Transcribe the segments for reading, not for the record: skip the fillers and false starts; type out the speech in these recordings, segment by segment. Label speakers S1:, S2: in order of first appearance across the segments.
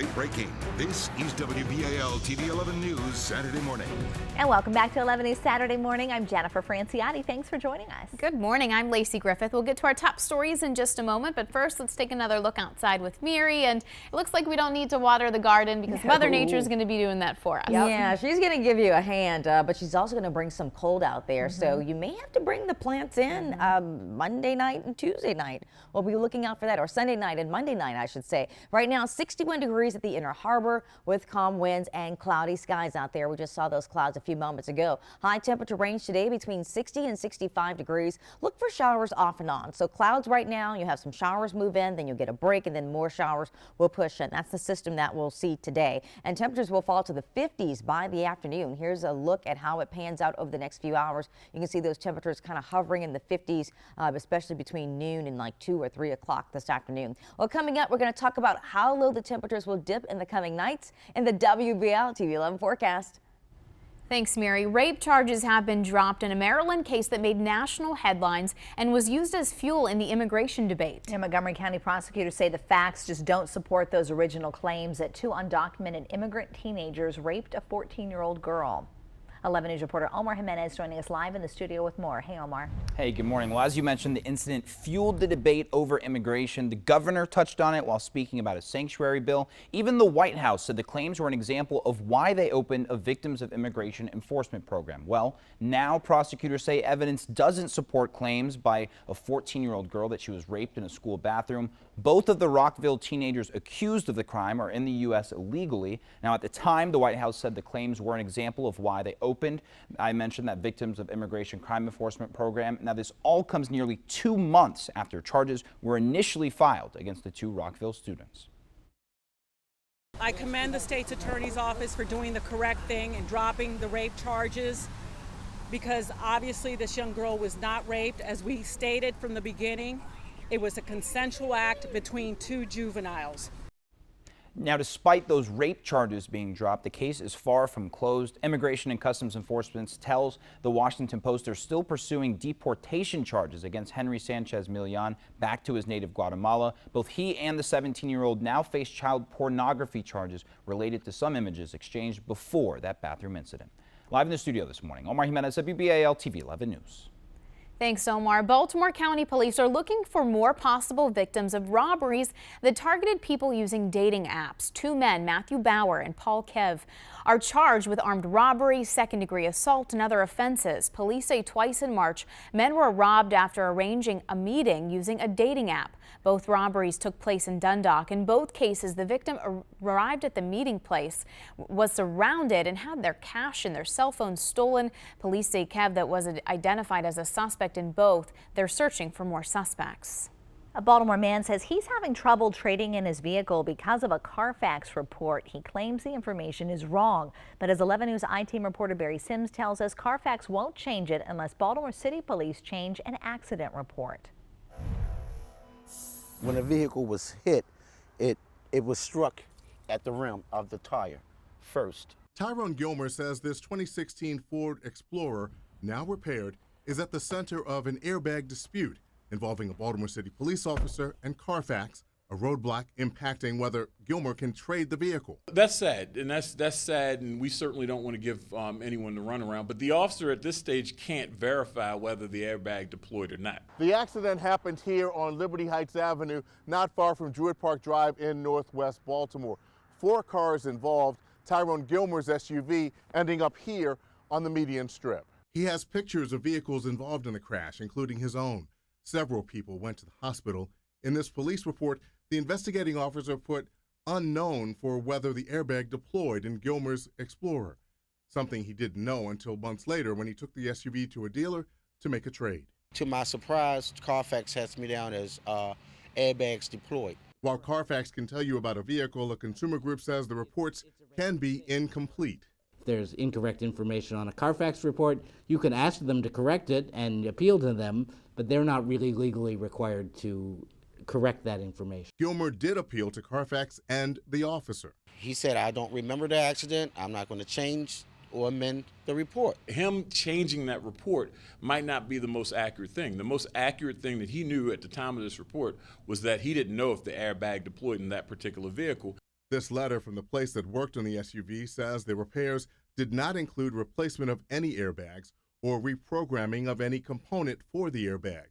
S1: late breaking. This is WBAL TV 11 News Saturday morning.
S2: And welcome back to 11 News Saturday morning. I'm Jennifer Franciotti. Thanks for joining us.
S3: Good morning. I'm Lacey Griffith. We'll get to our top stories in just a moment, but first let's take another look outside with Miri. And it looks like we don't need to water the garden because Mother Nature is going to be doing that for us.
S4: Yeah, she's going to give you a hand, but she's also going to bring some cold out there. So you may have to bring the plants in Monday night and Tuesday night. We'll be looking out for that, or Sunday night and Monday night, I should say. Right now, 61 degrees at the Inner Harbor with calm winds and cloudy skies out there. We just saw those clouds a few moments ago. High temperature range today between 60 and 65 degrees. Look for showers off and on. So clouds right now, you have some showers move in, then you'll get a break, and then more showers will push in. That's the system that we'll see today. And temperatures will fall to the 50s by the afternoon. Here's a look at how it pans out over the next few hours. You can see those temperatures kind of hovering in the 50s, especially between noon and like 2 or 3 o'clock this afternoon. Well, coming up, we're going to talk about how low the temperatures will dip in the coming nights in the WBAL TV 11 forecast.
S3: Thanks, Mary. Rape charges have been dropped in a Maryland case that made national headlines and was used as fuel in the immigration debate.
S2: And Montgomery County prosecutors say the facts just don't support those original claims that 2 undocumented immigrant teenagers raped a 14-year-old girl. 11 News reporter Omar Jimenez joining us live in the studio with more. Hey, Omar.
S5: Hey, good morning. Well, as you mentioned, the incident fueled the debate over immigration. The governor touched on it while speaking about a sanctuary bill. Even the White House said the claims were an example of why they opened a Victims of Immigration Enforcement program. Well, now prosecutors say evidence doesn't support claims by a 14-year-old girl that she was raped in a school bathroom. Both of the Rockville teenagers accused of the crime are in the U.S. illegally. Now, at the time, the White House said the claims were an example of why they opened. I mentioned that Victims of Immigration Crime Enforcement program. Now, this all comes nearly 2 months after charges were initially filed against the 2 Rockville students.
S6: I commend the state's attorney's office for doing the correct thing and dropping the rape charges, because obviously this young girl was not raped. As we stated from the beginning, it was a consensual act between 2 juveniles.
S5: Now, despite those rape charges being dropped, the case is far from closed. Immigration and Customs Enforcement tells the Washington Post they're still pursuing deportation charges against Henry Sanchez Millan back to his native Guatemala. Both he and the 17-year-old now face child pornography charges related to some images exchanged before that bathroom incident. Live in the studio this morning, Omar Jimenez, WBAL TV 11 News.
S3: Thanks, Omar. Baltimore County Police are looking for more possible victims of robberies that targeted people using dating apps. 2 men, Matthew Bauer and Paul Kev, are charged with armed robbery, second-degree assault, and other offenses. Police say twice in March, men were robbed after arranging a meeting using a dating app. Both robberies took place in Dundalk. In both cases, the victim arrived at the meeting place, was surrounded, and had their cash and their cell phones stolen. Police say Kev, that was identified as a suspect in both. They're searching for more suspects.
S2: A Baltimore man says he's having trouble trading in his vehicle because of a Carfax report. He claims the information is wrong, but as 11 News I-Team reporter Barry Sims tells us, Carfax won't change it unless Baltimore City Police change an accident report.
S7: When the vehicle was hit, it was struck at the rim of the tire first.
S8: Tyrone Gilmer says this 2016 Ford Explorer, now repaired, is at the center of an airbag dispute involving a Baltimore City police officer and Carfax, a roadblock impacting whether Gilmer can trade the vehicle.
S9: That's sad, and that's sad, and we certainly don't want to give anyone the runaround, but the officer at this stage can't verify whether the airbag deployed or not.
S10: The accident happened here on Liberty Heights Avenue, not far from Druid Park Drive in Northwest Baltimore. 4 cars involved, Tyrone Gilmer's SUV ending up here on the median strip.
S8: He has pictures of vehicles involved in the crash, including his own. Several people went to the hospital. In this police report, the investigating officer put unknown for whether the airbag deployed in Gilmer's Explorer, something he didn't know until months later when he took the SUV to a dealer to make a trade.
S7: To my surprise, Carfax has me down as airbags deployed.
S8: While Carfax can tell you about a vehicle, a consumer group says the reports can be incomplete.
S11: If there's incorrect information on a Carfax report, you can ask them to correct it and appeal to them, but they're not really legally required to correct that information.
S8: Gilmer did appeal to Carfax and the officer.
S7: He said, I don't remember the accident. I'm not going to change or amend the report.
S9: Him changing that report might not be the most accurate thing. The most accurate thing that he knew at the time of this report was that he didn't know if the airbag deployed in that particular vehicle.
S8: This letter from the place that worked on the SUV says the repairs did not include replacement of any airbags or reprogramming of any component for the airbag.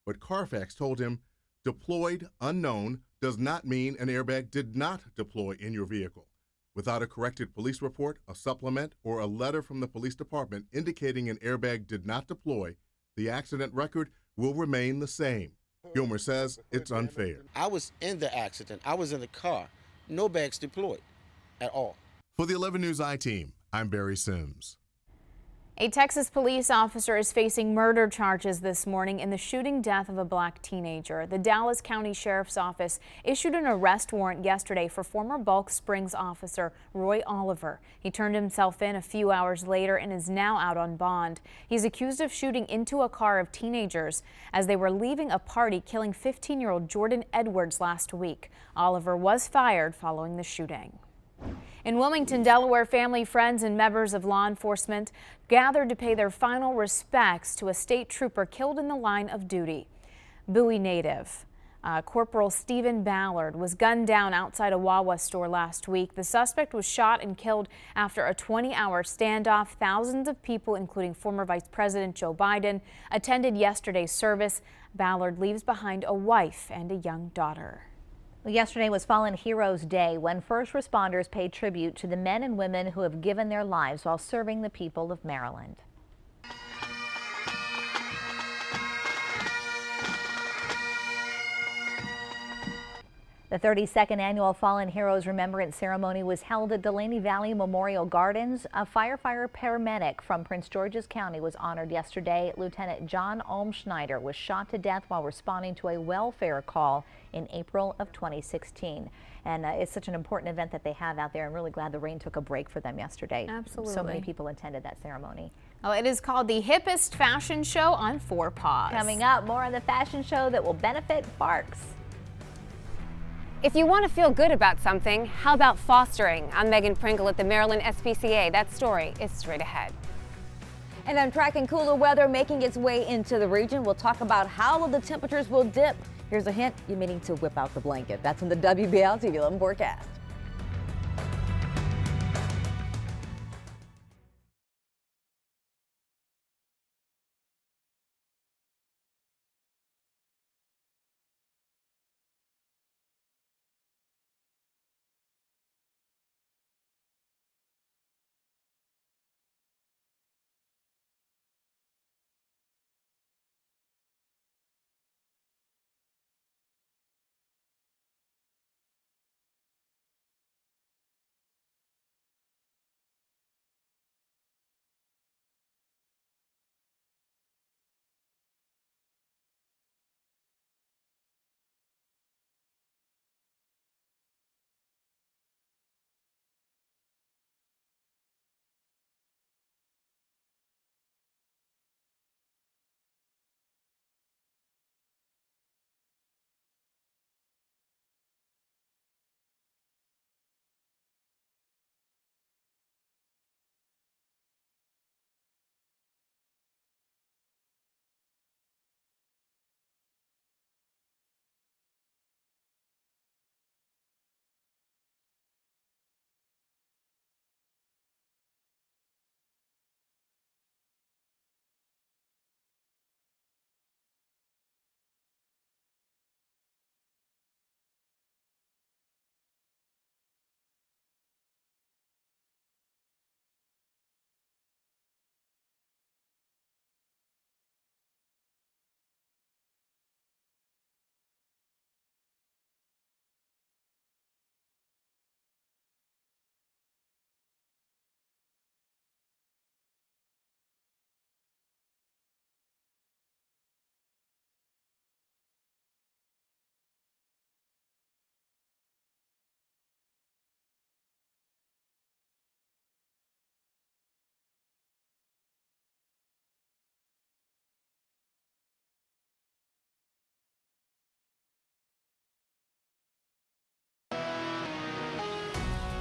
S8: But Carfax told him, deployed unknown does not mean an airbag did not deploy in your vehicle. Without a corrected police report, a supplement, or a letter from the police department indicating an airbag did not deploy, the accident record will remain the same. Gilmer says it's unfair.
S7: I was in the accident. I was in the car. No bags deployed at all.
S8: For the 11 News I-Team, I'm Barry Sims.
S3: A Texas police officer is facing murder charges this morning in the shooting death of a black teenager. The Dallas County Sheriff's Office issued an arrest warrant yesterday for former Bulk Springs officer Roy Oliver. He turned himself in a few hours later and is now out on bond. He's accused of shooting into a car of teenagers as they were leaving a party, killing 15-year-old Jordan Edwards last week. Oliver was fired following the shooting. In Wilmington, Delaware, family, friends, and members of law enforcement gathered to pay their final respects to a state trooper killed in the line of duty. Bowie native Corporal Stephen Ballard was gunned down outside a Wawa store last week. The suspect was shot and killed after a 20-hour standoff. Thousands of people, including former Vice President Joe Biden, attended yesterday's service. Ballard leaves behind a wife and a young daughter.
S2: Well, yesterday was Fallen Heroes Day, when first responders paid tribute to the men and women who have given their lives while serving the people of Maryland. The 32nd annual Fallen Heroes Remembrance Ceremony was held at Delaney Valley Memorial Gardens. A firefighter paramedic from Prince George's County was honored yesterday. Lieutenant John Olmschneider was shot to death while responding to a welfare call in April of 2016. And it's such an important event that they have out there. I'm really glad the rain took a break for them yesterday.
S3: Absolutely.
S2: So many people attended that ceremony.
S3: Oh, it is called the Hippest Fashion Show on 4 Paws.
S2: Coming up, more on the fashion show that will benefit Barks.
S12: If you want to feel good about something, how about fostering? I'm Megan Pringle at the Maryland SPCA. That story is straight ahead.
S4: And I'm tracking cooler weather making its way into the region. We'll talk about how the temperatures will dip. Here's a hint, you're needing to whip out the blanket. That's in the WBAL TV 11 forecast.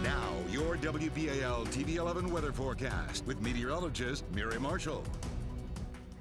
S1: Now, your WBAL TV 11 weather forecast with meteorologist Mary Marshall.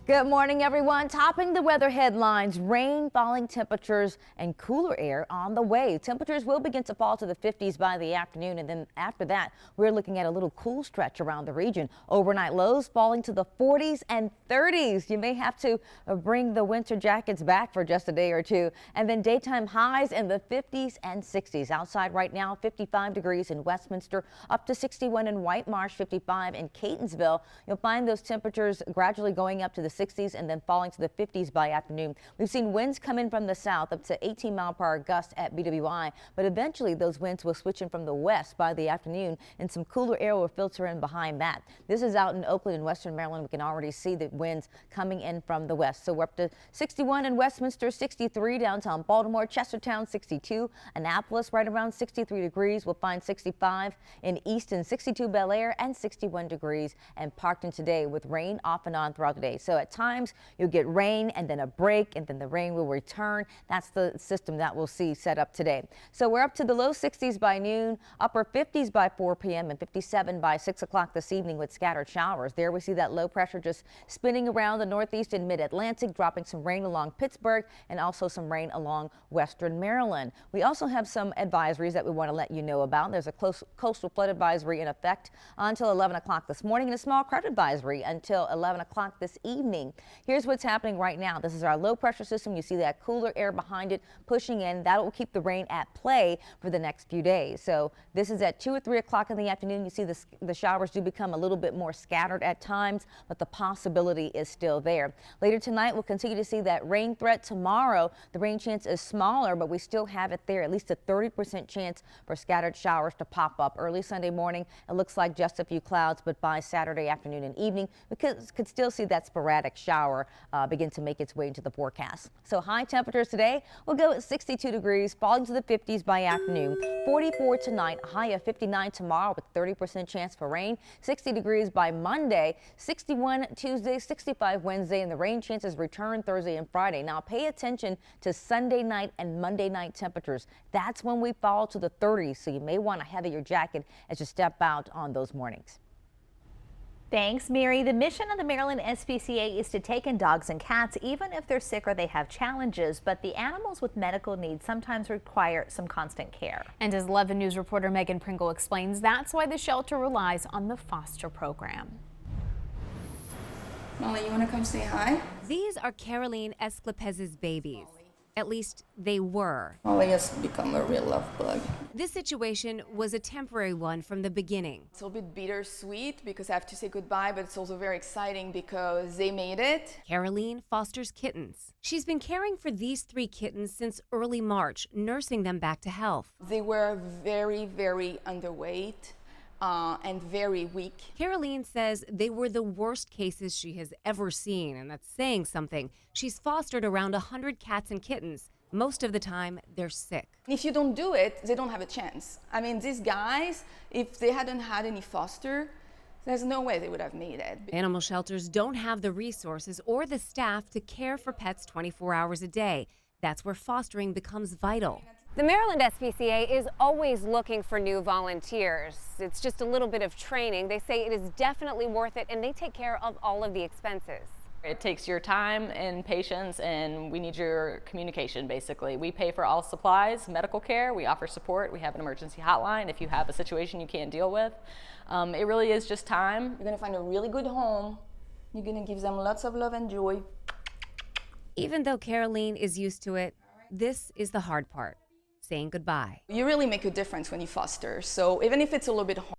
S4: Good morning, everyone. Topping the weather headlines, rain, falling temperatures, and cooler air on the way. Temperatures will begin to fall to the 50s by the afternoon, and then after that, we're looking at a little cool stretch around the region. Overnight lows falling to the 40s and 30s. You may have to bring the winter jackets back for just a day or two. And then daytime highs in the 50s and 60s. Outside right now, 55 degrees in Westminster, up to 61 in White Marsh, 55 in Catonsville. You'll find those temperatures gradually going up to the 60s and then falling to the 50s by afternoon. We've seen winds come in from the south up to 18-mile-per-hour gusts at BWI, but eventually those winds will switch in from the west by the afternoon, and some cooler air will filter in behind that. This is out in Oakland and western Maryland. We can already see the winds coming in from the west. So we're up to 61 in Westminster, 63 downtown Baltimore, Chestertown 62, Annapolis right around 63 degrees. We'll find 65 in Easton, 62 Bel Air, and 61 degrees and Parkton today with rain off and on throughout the day. So at times you'll get rain and then a break and then the rain will return. That's the system that we'll see set up today. So we're up to the low 60s by noon, upper 50s by 4 p.m. and 57 by 6 o'clock this evening with scattered showers. There we see that low pressure just spinning around the northeast and mid-Atlantic, dropping some rain along Pittsburgh and also some rain along western Maryland. We also have some advisories that we want to let you know about. There's a coastal flood advisory in effect until 11 o'clock this morning and a small crowd advisory until 11 o'clock this evening. Here's what's happening right now. This is our low pressure system. You see that cooler air behind it pushing in. That will keep the rain at play for the next few days. So this is at 2 or 3 o'clock in the afternoon. You see the showers do become a little bit more scattered at times, but the possibility is still there. Later tonight, we'll continue to see that rain threat. Tomorrow, the rain chance is smaller, but we still have it there. At least a 30% chance for scattered showers to pop up. Early Sunday morning, it looks like just a few clouds, but by Saturday afternoon and evening, we could still see that sporadic shower begin to make its way into the forecast. So high temperatures today will go at 62 degrees, falling to the 50s by afternoon. 44 tonight, a high of 59 tomorrow with 30% chance for rain. 60 degrees by Monday, 61 Tuesday, 65 Wednesday, and the rain chances return Thursday and Friday. Now pay attention to Sunday night and Monday night temperatures. That's when we fall to the 30s, so you may want to heavy your jacket as you step out on those mornings.
S2: Thanks, Mary. The mission of the Maryland SPCA is to take in dogs and cats even if they're sick or they have challenges, but the animals with medical needs sometimes require some constant care.
S3: And as 11 News reporter Megan Pringle explains, that's why the shelter relies on the foster program.
S13: Molly, you want to come say hi?
S14: These are Caroline Esclopez's babies. At least they were.
S13: Molly has become a real love bug.
S14: This situation was a temporary one from the beginning.
S13: It's a little bit bittersweet because I have to say goodbye, but it's also very exciting because they made it.
S14: Caroline fosters kittens. She's been caring for these 3 kittens since early March, nursing them back to health.
S13: They were very, very underweight. And very weak.
S14: Caroline says they were the worst cases she has ever seen, and that's saying something. She's fostered around 100 cats and kittens. Most of the time, they're sick.
S13: If you don't do it, they don't have a chance. I mean, these guys, if they hadn't had any foster, there's no way they would have made it.
S14: Animal shelters don't have the resources or the staff to care for pets 24 hours a day. That's where fostering becomes vital.
S12: The Maryland SPCA is always looking for new volunteers. It's just a little bit of training. They say it is definitely worth it, and they take care of all of the expenses.
S15: It takes your time and patience, and we need your communication, basically. We pay for all supplies, medical care, we offer support, we have an emergency hotline if you have a situation you can't deal with. It really is just time.
S13: You're gonna find a really good home. You're gonna give them lots of love and joy.
S14: Even though Caroline is used to it, this is the hard part. Saying goodbye.
S13: You really make a difference when you foster. So even if it's a little bit hard,